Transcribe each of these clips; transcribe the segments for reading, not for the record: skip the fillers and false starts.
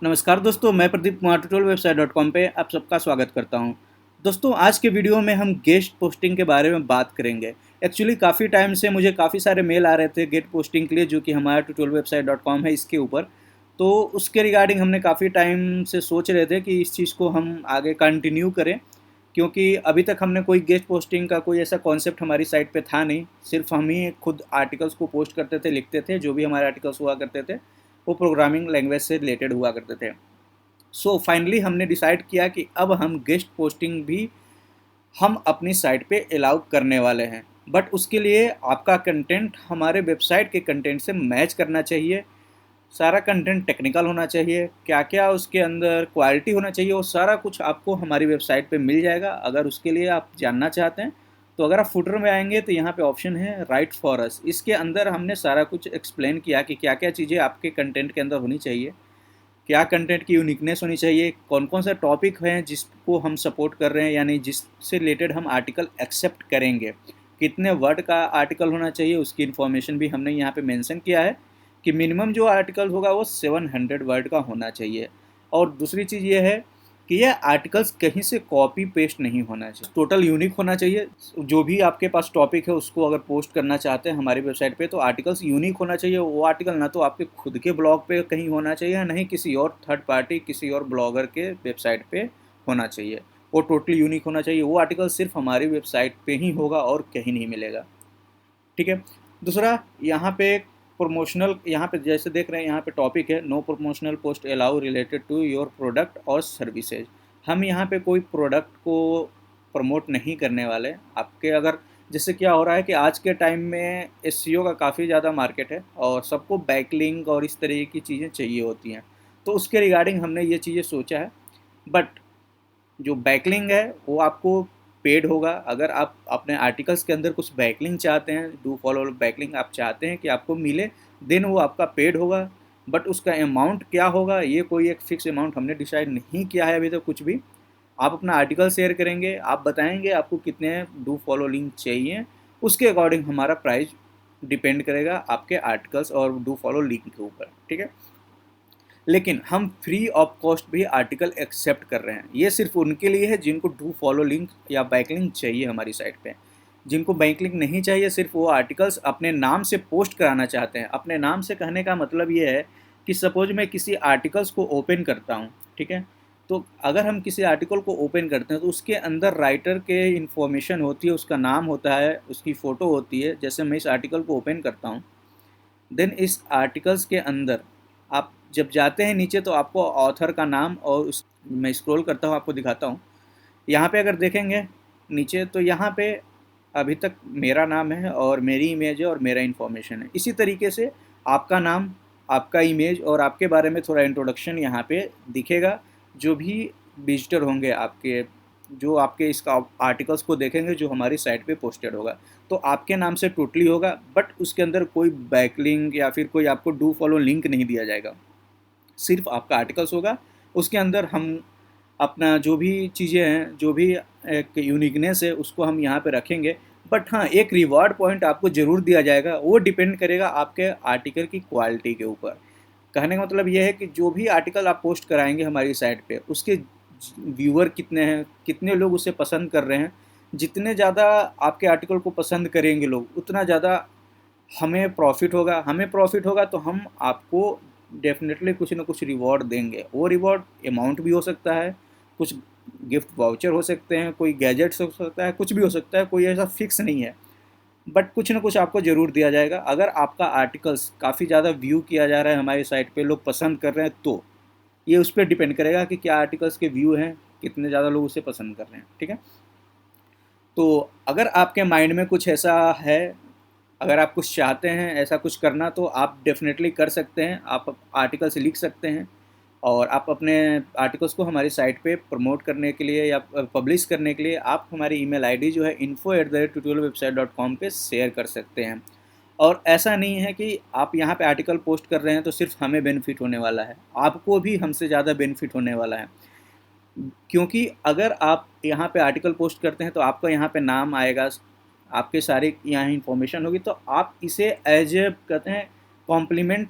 नमस्कार दोस्तों, मैं Pradeep Kumar tutorial website dot com पे आप सबका स्वागत करता हूं। दोस्तों, आज के वीडियो में हम गेस्ट पोस्टिंग के बारे में बात करेंगे। एक्चुअली काफ़ी टाइम से मुझे काफ़ी सारे मेल आ रहे थे गेस्ट पोस्टिंग के लिए, जो कि हमारा ट्यूटोरियल वेबसाइट डॉट कॉम है इसके ऊपर। तो उसके रिगार्डिंग हमने काफ़ी टाइम से सोच रहे थे कि इस चीज़ को हम आगे कंटिन्यू करें, क्योंकि अभी तक हमने कोई गेस्ट पोस्टिंग का कोई ऐसा कॉन्सेप्ट हमारी साइट पे था नहीं। सिर्फ हम ही खुद आर्टिकल्स को पोस्ट करते थे, लिखते थे। जो भी हमारे आर्टिकल्स हुआ करते थे वो प्रोग्रामिंग लैंग्वेज से रिलेटेड हुआ करते थे। सो फाइनली हमने डिसाइड किया कि अब हम गेस्ट पोस्टिंग भी हम अपनी साइट पे अलाउ करने वाले हैं। बट उसके लिए आपका कंटेंट हमारे वेबसाइट के कंटेंट से मैच करना चाहिए। सारा कंटेंट टेक्निकल होना चाहिए, क्या क्या उसके अंदर क्वालिटी होना चाहिए, वो सारा कुछ आपको हमारी वेबसाइट पे मिल जाएगा। अगर उसके लिए आप जानना चाहते हैं तो अगर आप फुटर में आएंगे तो यहाँ पे ऑप्शन है राइट फॉर अस। इसके अंदर हमने सारा कुछ एक्सप्लेन किया कि क्या क्या चीज़ें आपके कंटेंट के अंदर होनी चाहिए, क्या कंटेंट की यूनिकनेस होनी चाहिए, कौन कौन सा टॉपिक हैं जिसको हम सपोर्ट कर रहे हैं, यानी जिससे रिलेटेड हम आर्टिकल एक्सेप्ट करेंगे, कितने वर्ड का आर्टिकल होना चाहिए, उसकी इन्फॉर्मेशन भी हमने यहाँ पे मेंशन किया है कि मिनिमम जो आर्टिकल होगा वो 700 वर्ड का होना चाहिए। और दूसरी चीज़ ये है कि यह आर्टिकल्स कहीं से कॉपी पेस्ट नहीं होना चाहिए, टोटल यूनिक होना चाहिए। जो भी आपके पास टॉपिक है उसको अगर पोस्ट करना चाहते हैं हमारी वेबसाइट पे तो आर्टिकल्स यूनिक होना चाहिए। वो आर्टिकल ना तो आपके खुद के ब्लॉग पे कहीं होना चाहिए, ना ही किसी और थर्ड पार्टी किसी और ब्लॉगर के वेबसाइट पे होना चाहिए। वो टोटली यूनिक होना चाहिए। वो आर्टिकल सिर्फ हमारी वेबसाइट पे ही होगा और कहीं नहीं मिलेगा। ठीक है। दूसरा, यहाँ पे प्रमोशनल, यहाँ पे जैसे देख रहे हैं यहाँ पे टॉपिक है no promotional post allow related to your product और सर्विसेज। हम यहाँ पे कोई प्रोडक्ट को प्रमोट नहीं करने वाले। आपके अगर जैसे क्या हो रहा है कि आज के टाइम में एसईओ का काफ़ी ज़्यादा मार्केट है और सबको बैकलिंक और इस तरह की चीज़ें चाहिए होती हैं, तो उसके रिगार्डिंग हमने ये चीज़ें सोचा है। बट जो बैकलिंक है वो आपको पेड होगा। अगर आप अपने आर्टिकल्स के अंदर कुछ बैकलिंक चाहते हैं, डू फॉलो बैकलिंक आप चाहते हैं कि आपको मिले, देन वो आपका पेड होगा। बट उसका अमाउंट क्या होगा, ये कोई एक फिक्स अमाउंट हमने डिसाइड नहीं किया है अभी तक कुछ भी। आप अपना आर्टिकल शेयर करेंगे, आप बताएंगे आपको कितने डू फॉलो लिंक चाहिए, उसके अकॉर्डिंग हमारा प्राइस डिपेंड करेगा आपके आर्टिकल्स और डू फॉलो लिंक के ऊपर। ठीक है। लेकिन हम फ्री ऑफ कॉस्ट भी आर्टिकल एक्सेप्ट कर रहे हैं। ये सिर्फ उनके लिए है जिनको डू फॉलो लिंक या बैकलिंक चाहिए हमारी साइट पे। जिनको बैकलिंक नहीं चाहिए, सिर्फ वो आर्टिकल्स अपने नाम से पोस्ट कराना चाहते हैं। अपने नाम से कहने का मतलब ये है कि सपोज मैं किसी आर्टिकल्स को ओपन करता हूँ, ठीक है। तो अगर हम किसी आर्टिकल को ओपन करते हैं तो उसके अंदर राइटर के इन्फॉर्मेशन होती है, उसका नाम होता है, उसकी फ़ोटो होती है। जैसे मैं इस आर्टिकल को ओपन करता हूँ, देन इस आर्टिकल्स के अंदर आप जब जाते हैं नीचे तो आपको ऑथर का नाम और उस मैं स्क्रॉल करता हूँ, आपको दिखाता हूँ। यहाँ पे अगर देखेंगे नीचे तो यहाँ पे अभी तक मेरा नाम है और मेरी इमेज है और मेरा इन्फॉर्मेशन है। इसी तरीके से आपका नाम, आपका इमेज और आपके बारे में थोड़ा इंट्रोडक्शन यहाँ पे दिखेगा। जो भी विजिटर होंगे आपके, जो आपके इसका आर्टिकल्स को देखेंगे जो हमारी साइट पे पोस्टेड होगा, तो आपके नाम से टोटली होगा। बट उसके अंदर कोई बैकलिंक या फिर कोई आपको डू फॉलो लिंक नहीं दिया जाएगा। सिर्फ आपका आर्टिकल्स होगा, उसके अंदर हम अपना जो भी चीज़ें हैं, जो भी एक यूनिकनेस है उसको हम यहाँ पे रखेंगे। बट हाँ, एक रिवॉर्ड पॉइंट आपको ज़रूर दिया जाएगा। वो डिपेंड करेगा आपके आर्टिकल की क्वालिटी के ऊपर। कहने का मतलब ये है कि जो भी आर्टिकल आप पोस्ट कराएंगे हमारी साइट पे, उसके व्यूअर कितने हैं, कितने लोग उसे पसंद कर रहे हैं। जितने ज़्यादा आपके आर्टिकल को पसंद करेंगे लोग, उतना ज़्यादा हमें प्रॉफिट होगा। हमें प्रॉफिट होगा तो हम आपको डेफिनेटली कुछ ना कुछ रिवॉर्ड देंगे। वो रिवॉर्ड अमाउंट भी हो सकता है, कुछ गिफ्ट वाउचर हो सकते हैं, कोई गैजेट्स हो सकता है, कुछ भी हो सकता है। कोई ऐसा फिक्स नहीं है, बट कुछ ना कुछ आपको ज़रूर दिया जाएगा। अगर आपका आर्टिकल्स काफ़ी ज़्यादा व्यू किया जा रहा है हमारी साइट पे, लोग पसंद कर रहे हैं, तो ये उस पर डिपेंड करेगा कि क्या आर्टिकल्स के व्यू हैं, कितने ज़्यादा लोग उसे पसंद कर रहे हैं। ठीक है। तो अगर आपके माइंड में कुछ ऐसा है, अगर आप कुछ चाहते हैं ऐसा कुछ करना, तो आप डेफिनेटली कर सकते हैं। आप आर्टिकल्स लिख सकते हैं और आप अपने आर्टिकल्स को हमारी साइट पे प्रमोट करने के लिए या पब्लिश करने के लिए आप हमारी ईमेल आईडी जो है info@tutorialwebsite.com पे शेयर कर सकते हैं। और ऐसा नहीं है कि आप यहाँ पे आर्टिकल पोस्ट कर रहे हैं तो सिर्फ हमें बेनिफिट होने वाला है, आपको भी हमसे ज़्यादा बेनिफिट होने वाला है। क्योंकि अगर आप यहाँ पे आर्टिकल पोस्ट करते हैं तो आपका यहाँ पे नाम आएगा, आपके सारे यहाँ इन्फॉर्मेशन होगी, तो आप इसे एज ए कहते हैं कॉम्प्लीमेंट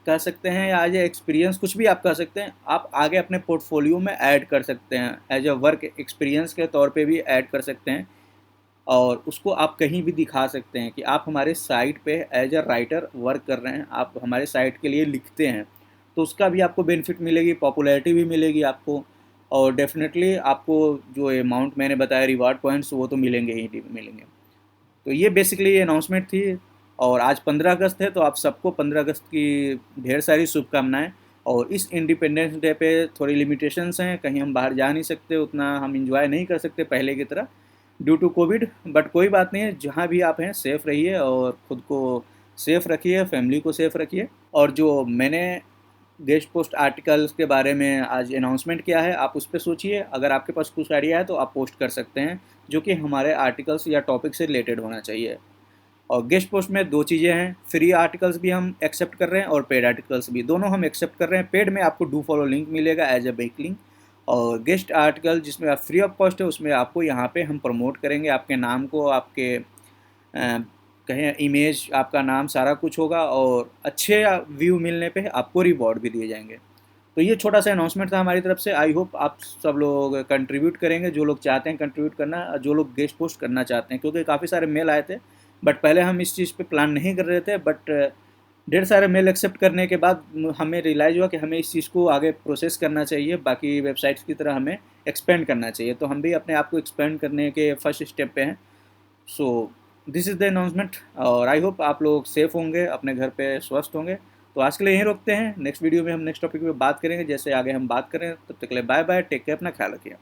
कह सकते हैं या एज ए एक्सपीरियंस, कुछ भी आप कह सकते हैं, आप आगे अपने पोर्टफोलियो में ऐड कर सकते हैं, एज अ वर्क एक्सपीरियंस के तौर पे भी ऐड कर सकते हैं। और उसको आप कहीं भी दिखा सकते हैं कि आप हमारे साइट पे एज अ राइटर वर्क कर रहे हैं, आप हमारे साइट के लिए लिखते हैं। तो उसका भी आपको बेनिफिट मिलेगी, पॉपुलैरिटी भी मिलेगी आपको, और डेफिनेटली आपको जो अमाउंट मैंने बताया रिवार्ड पॉइंट्स वो तो मिलेंगे ही मिलेंगे। तो ये बेसिकली ये अनाउंसमेंट थी। और आज 15 अगस्त है, तो आप सबको 15 अगस्त की ढेर सारी शुभकामनाएं। और इस इंडिपेंडेंस डे पे थोड़ी लिमिटेशंस हैं, कहीं हम बाहर जा नहीं सकते, उतना हम इंजॉय नहीं कर सकते पहले की तरह ड्यू टू कोविड। बट कोई बात नहीं है, जहाँ भी आप हैं सेफ़ रहिए और ख़ुद को सेफ़ रखिए, फैमिली को सेफ़ रखिए। और जो मैंने गेस्ट पोस्ट आर्टिकल्स के बारे में आज अनाउंसमेंट किया है, आप उस पर सोचिए, अगर आपके पास कुछ आइडिया है तो आप पोस्ट कर सकते हैं, जो कि हमारे आर्टिकल्स या टॉपिक से रिलेटेड होना चाहिए। और गेस्ट पोस्ट में दो चीज़ें हैं, फ्री आर्टिकल्स भी हम एक्सेप्ट कर रहे हैं और पेड आर्टिकल्स भी, दोनों हम एक्सेप्ट कर रहे हैं। पेड में आपको डू फॉलो लिंक मिलेगा एज ए बैक लिंक, और गेस्ट आर्टिकल जिसमें आप फ्री ऑफ कॉस्ट है, उसमें आपको यहाँ पे हम प्रमोट करेंगे आपके नाम को, आपके कहें इमेज, आपका नाम, सारा कुछ होगा, और अच्छे व्यू मिलने पे आपको रिवॉर्ड भी दिए जाएंगे। तो ये छोटा सा अनाउंसमेंट था हमारी तरफ से। आई होप आप सब लोग कंट्रीब्यूट करेंगे, जो लोग चाहते हैं कंट्रीब्यूट करना, जो लोग गेस्ट पोस्ट करना चाहते हैं, क्योंकि काफ़ी सारे मेल आए थे। बट पहले हम इस चीज़ पे प्लान नहीं कर रहे थे, बट ढेर सारे मेल एक्सेप्ट करने के बाद हमें रियलाइज़ हुआ कि हमें इस चीज़ को आगे प्रोसेस करना चाहिए, बाकी वेबसाइट्स की तरह हमें एक्सपेंड करना चाहिए। तो हम भी अपने आप को एक्सपेंड करने के फर्स्ट स्टेप पे हैं। So this is the announcement, और आई होप आप लोग सेफ़ होंगे, अपने घर पे स्वस्थ होंगे। तो आज के लिए यहीं रोकते हैं, नेक्स्ट वीडियो में हम नेक्स्ट टॉपिक पे बात करेंगे, जैसे आगे हम बात करें। तब तक के लिए बाय बाय, टेक केयर, अपना ख्याल रखिए।